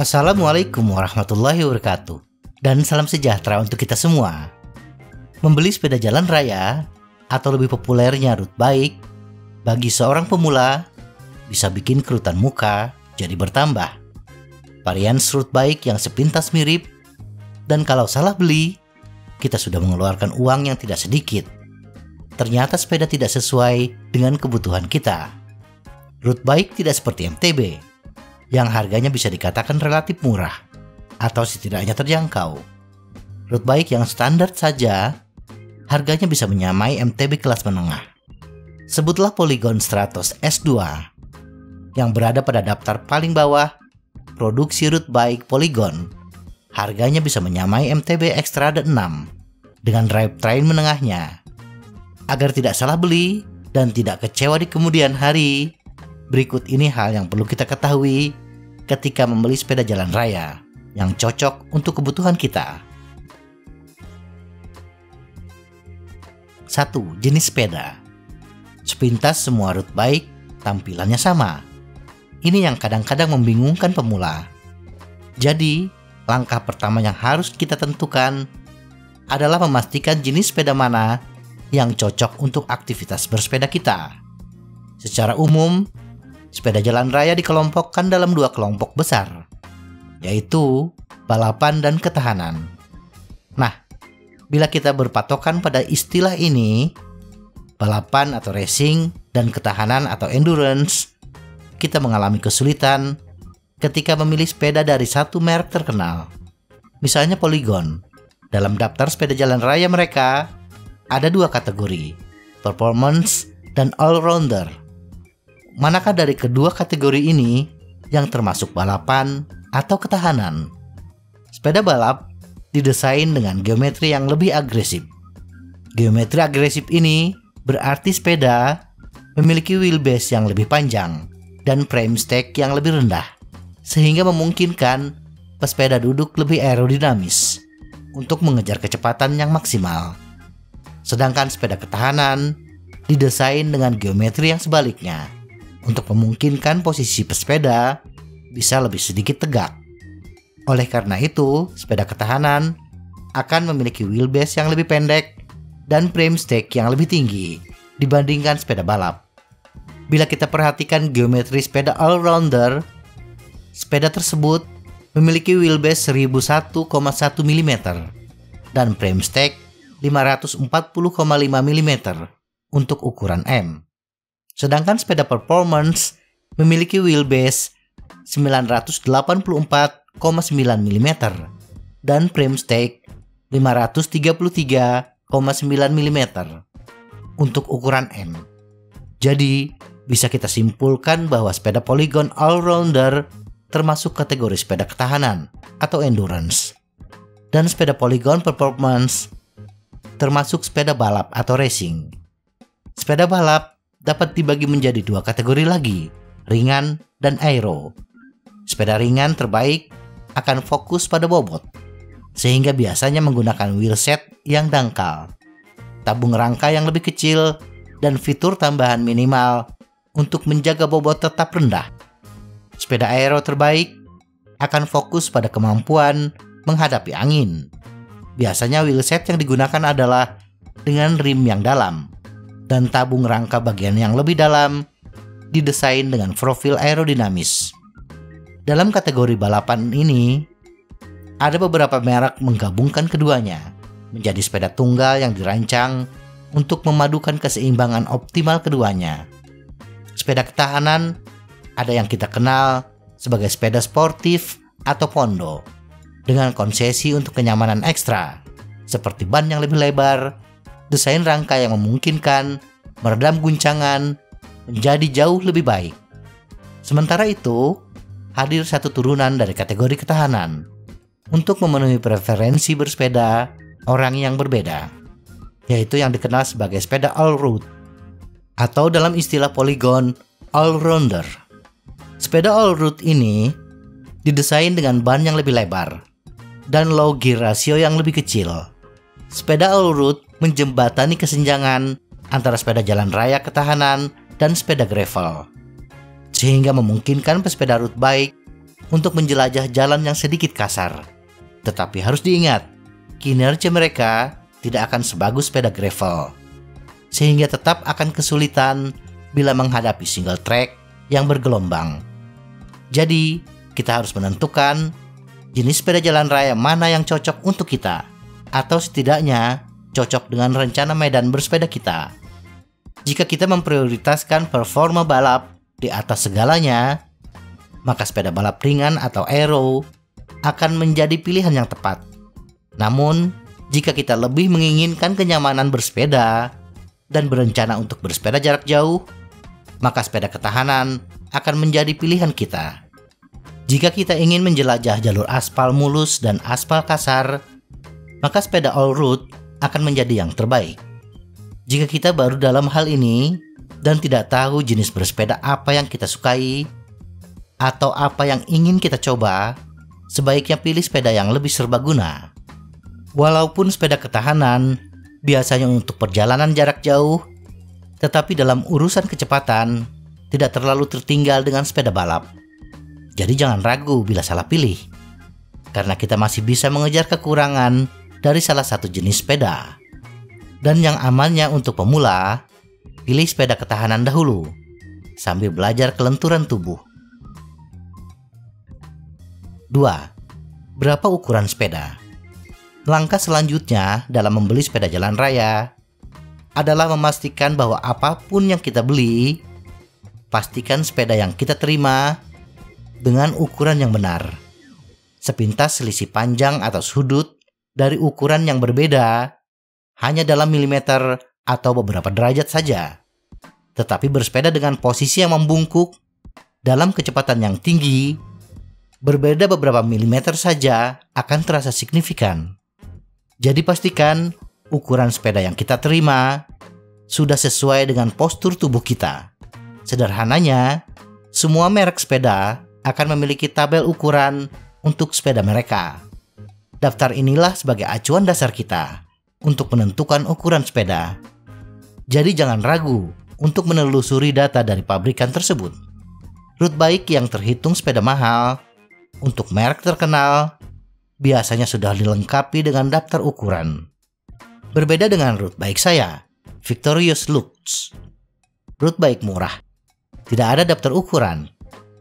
Assalamualaikum warahmatullahi wabarakatuh. Dan salam sejahtera untuk kita semua. Membeli sepeda jalan raya, atau lebih populernya road bike, bagi seorang pemula bisa bikin kerutan muka jadi bertambah. Varian road bike yang sepintas mirip, dan kalau salah beli, kita sudah mengeluarkan uang yang tidak sedikit. Ternyata sepeda tidak sesuai dengan kebutuhan kita. Road bike tidak seperti MTB, yang harganya bisa dikatakan relatif murah atau setidaknya terjangkau. Road bike yang standar saja harganya bisa menyamai MTB kelas menengah. Sebutlah Polygon Stratos S2 yang berada pada daftar paling bawah produksi road bike Polygon. Harganya bisa menyamai MTB Xtrada 6 dengan drivetrain menengahnya. Agar tidak salah beli dan tidak kecewa di kemudian hari, berikut ini hal yang perlu kita ketahui ketika membeli sepeda jalan raya yang cocok untuk kebutuhan kita. 1. Jenis sepeda. Sepintas semua road bike tampilannya sama. Ini yang kadang-kadang membingungkan pemula. Jadi, langkah pertama yang harus kita tentukan adalah memastikan jenis sepeda mana yang cocok untuk aktivitas bersepeda kita. Secara umum, sepeda jalan raya dikelompokkan dalam dua kelompok besar, yaitu balapan dan ketahanan. Nah, bila kita berpatokan pada istilah ini, balapan atau racing dan ketahanan atau endurance, kita mengalami kesulitan ketika memilih sepeda dari satu merek terkenal. Misalnya Polygon. Dalam daftar sepeda jalan raya mereka, ada dua kategori, performance dan all-rounder. Manakah dari kedua kategori ini yang termasuk balapan atau ketahanan? Sepeda balap didesain dengan geometri yang lebih agresif. Geometri agresif ini berarti sepeda memiliki wheelbase yang lebih panjang dan frame stack yang lebih rendah, sehingga memungkinkan pesepeda duduk lebih aerodinamis untuk mengejar kecepatan yang maksimal. Sedangkan sepeda ketahanan didesain dengan geometri yang sebaliknya, untuk memungkinkan posisi pesepeda bisa lebih sedikit tegak. Oleh karena itu, sepeda ketahanan akan memiliki wheelbase yang lebih pendek dan frame stack yang lebih tinggi dibandingkan sepeda balap. Bila kita perhatikan geometri sepeda all-rounder, sepeda tersebut memiliki wheelbase 1001,1 mm dan frame stack 540,5 mm untuk ukuran M. Sedangkan sepeda performance memiliki wheelbase 984,9 mm dan frame stack 533,9 mm untuk ukuran M. Jadi, bisa kita simpulkan bahwa sepeda Polygon All-Rounder termasuk kategori sepeda ketahanan atau endurance. Dan sepeda Polygon Performance termasuk sepeda balap atau racing. Sepeda balap dapat dibagi menjadi dua kategori lagi, ringan dan aero. Sepeda ringan terbaik akan fokus pada bobot, sehingga biasanya menggunakan wheelset yang dangkal, tabung rangka yang lebih kecil, dan fitur tambahan minimal untuk menjaga bobot tetap rendah. Sepeda aero terbaik akan fokus pada kemampuan menghadapi angin. Biasanya wheelset yang digunakan adalah dengan rim yang dalam, dan tabung rangka bagian yang lebih dalam didesain dengan profil aerodinamis. Dalam kategori balapan ini, ada beberapa merek menggabungkan keduanya menjadi sepeda tunggal yang dirancang untuk memadukan keseimbangan optimal keduanya. Sepeda ketahanan ada yang kita kenal sebagai sepeda sportif atau pondo dengan konsesi untuk kenyamanan ekstra seperti ban yang lebih lebar, desain rangka yang memungkinkan meredam guncangan menjadi jauh lebih baik. Sementara itu, hadir satu turunan dari kategori ketahanan untuk memenuhi preferensi bersepeda orang yang berbeda, yaitu yang dikenal sebagai sepeda all-road atau dalam istilah polygon all-rounder. Sepeda all-road ini didesain dengan ban yang lebih lebar dan low gear ratio yang lebih kecil. Sepeda all-road menjembatani kesenjangan antara sepeda jalan raya ketahanan dan sepeda gravel, sehingga memungkinkan pesepeda road bike untuk menjelajah jalan yang sedikit kasar. Tetapi harus diingat, kinerja mereka tidak akan sebagus sepeda gravel, sehingga tetap akan kesulitan bila menghadapi single track yang bergelombang. Jadi, kita harus menentukan jenis sepeda jalan raya mana yang cocok untuk kita, atau setidaknya cocok dengan rencana medan bersepeda kita. Jika kita memprioritaskan performa balap di atas segalanya, maka sepeda balap ringan atau aero akan menjadi pilihan yang tepat. Namun, jika kita lebih menginginkan kenyamanan bersepeda dan berencana untuk bersepeda jarak jauh, maka sepeda ketahanan akan menjadi pilihan kita. Jika kita ingin menjelajah jalur aspal mulus dan aspal kasar, maka sepeda all-road akan menjadi yang terbaik. Jika kita baru dalam hal ini dan tidak tahu jenis bersepeda apa yang kita sukai atau apa yang ingin kita coba, sebaiknya pilih sepeda yang lebih serbaguna. Walaupun sepeda ketahanan biasanya untuk perjalanan jarak jauh, tetapi dalam urusan kecepatan tidak terlalu tertinggal dengan sepeda balap. Jadi jangan ragu bila salah pilih, karena kita masih bisa mengejar kekurangan dari salah satu jenis sepeda. Dan yang amannya untuk pemula, pilih sepeda ketahanan dahulu, sambil belajar kelenturan tubuh. 2. Berapa ukuran sepeda? Langkah selanjutnya dalam membeli sepeda jalan raya adalah memastikan bahwa apapun yang kita beli, pastikan sepeda yang kita terima dengan ukuran yang benar. Sepintas selisih panjang atau sudut dari ukuran yang berbeda hanya dalam milimeter atau beberapa derajat saja, tetapi bersepeda dengan posisi yang membungkuk dalam kecepatan yang tinggi, berbeda beberapa milimeter saja akan terasa signifikan. Jadi pastikan ukuran sepeda yang kita terima sudah sesuai dengan postur tubuh kita. Sederhananya, semua merek sepeda akan memiliki tabel ukuran untuk sepeda mereka. Daftar inilah sebagai acuan dasar kita untuk menentukan ukuran sepeda. Jadi jangan ragu untuk menelusuri data dari pabrikan tersebut. Road bike yang terhitung sepeda mahal untuk merek terkenal biasanya sudah dilengkapi dengan daftar ukuran. Berbeda dengan road bike saya, Victorious Lux. Road bike murah, tidak ada daftar ukuran.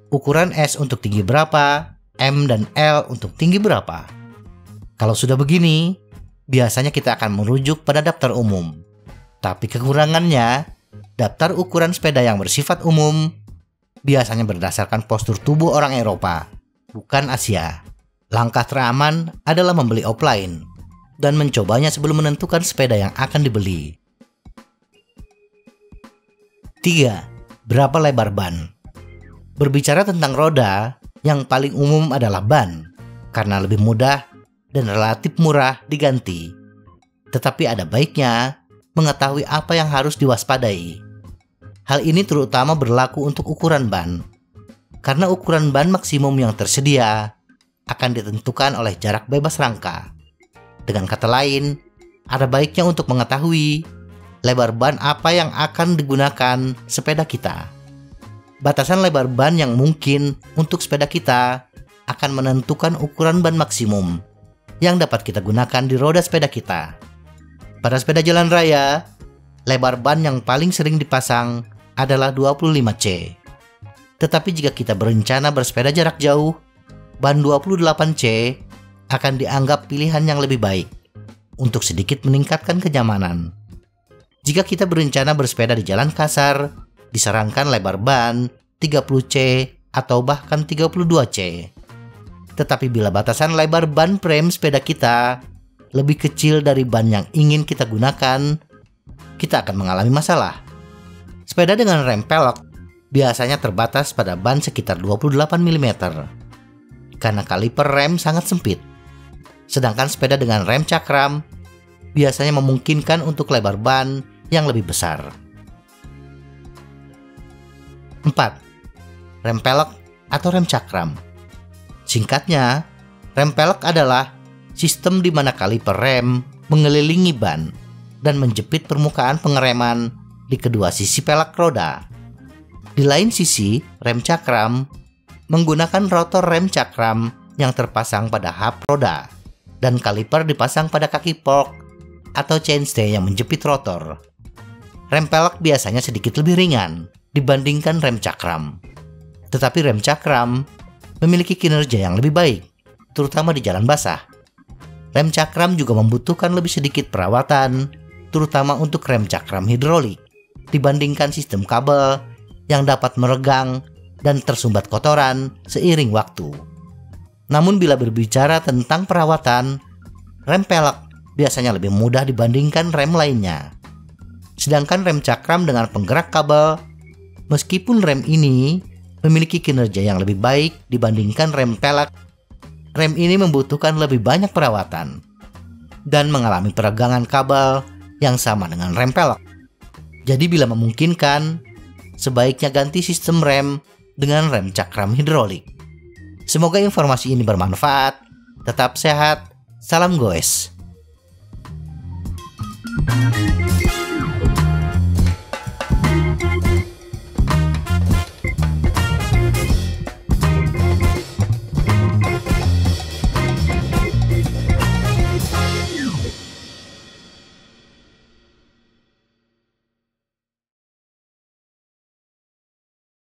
Ukuran S untuk tinggi berapa, M dan L untuk tinggi berapa. Kalau sudah begini, biasanya kita akan merujuk pada daftar umum. Tapi kekurangannya, daftar ukuran sepeda yang bersifat umum biasanya berdasarkan postur tubuh orang Eropa, bukan Asia. Langkah teraman adalah membeli offline dan mencobanya sebelum menentukan sepeda yang akan dibeli. 3. Berapa lebar ban? Berbicara tentang roda, yang paling umum adalah ban, karena lebih mudah dan relatif murah diganti. Tetapi ada baiknya mengetahui apa yang harus diwaspadai. Hal ini terutama berlaku untuk ukuran ban, karena ukuran ban maksimum yang tersedia akan ditentukan oleh jarak bebas rangka. Dengan kata lain, ada baiknya untuk mengetahui lebar ban apa yang akan digunakan sepeda kita. Batasan lebar ban yang mungkin untuk sepeda kita akan menentukan ukuran ban maksimum yang dapat kita gunakan di roda sepeda kita. Pada sepeda jalan raya, lebar ban yang paling sering dipasang adalah 25 C. Tetapi jika kita berencana bersepeda jarak jauh, ban 28C akan dianggap pilihan yang lebih baik untuk sedikit meningkatkan kenyamanan. Jika kita berencana bersepeda di jalan kasar, disarankan lebar ban 30C atau bahkan 32C. Tetapi bila batasan lebar ban frame sepeda kita lebih kecil dari ban yang ingin kita gunakan, kita akan mengalami masalah. Sepeda dengan rem pelek biasanya terbatas pada ban sekitar 28 mm karena kaliper rem sangat sempit. Sedangkan sepeda dengan rem cakram biasanya memungkinkan untuk lebar ban yang lebih besar. 4. Rem pelek atau rem cakram. Singkatnya, rem pelek adalah sistem di mana kaliper rem mengelilingi ban dan menjepit permukaan pengereman di kedua sisi pelek roda. Di lain sisi, rem cakram menggunakan rotor rem cakram yang terpasang pada hub roda dan kaliper dipasang pada kaki fork atau chainstay yang menjepit rotor. Rem pelek biasanya sedikit lebih ringan dibandingkan rem cakram. Tetapi rem cakram memiliki kinerja yang lebih baik, terutama di jalan basah. Rem cakram juga membutuhkan lebih sedikit perawatan, terutama untuk rem cakram hidrolik, dibandingkan sistem kabel yang dapat meregang dan tersumbat kotoran seiring waktu. Namun bila berbicara tentang perawatan, rem pelek biasanya lebih mudah dibandingkan rem lainnya. Sedangkan rem cakram dengan penggerak kabel, meskipun rem ini memiliki kinerja yang lebih baik dibandingkan rem pelek, rem ini membutuhkan lebih banyak perawatan dan mengalami peregangan kabel yang sama dengan rem pelek. Jadi bila memungkinkan, sebaiknya ganti sistem rem dengan rem cakram hidrolik. Semoga informasi ini bermanfaat. Tetap sehat. Salam goes.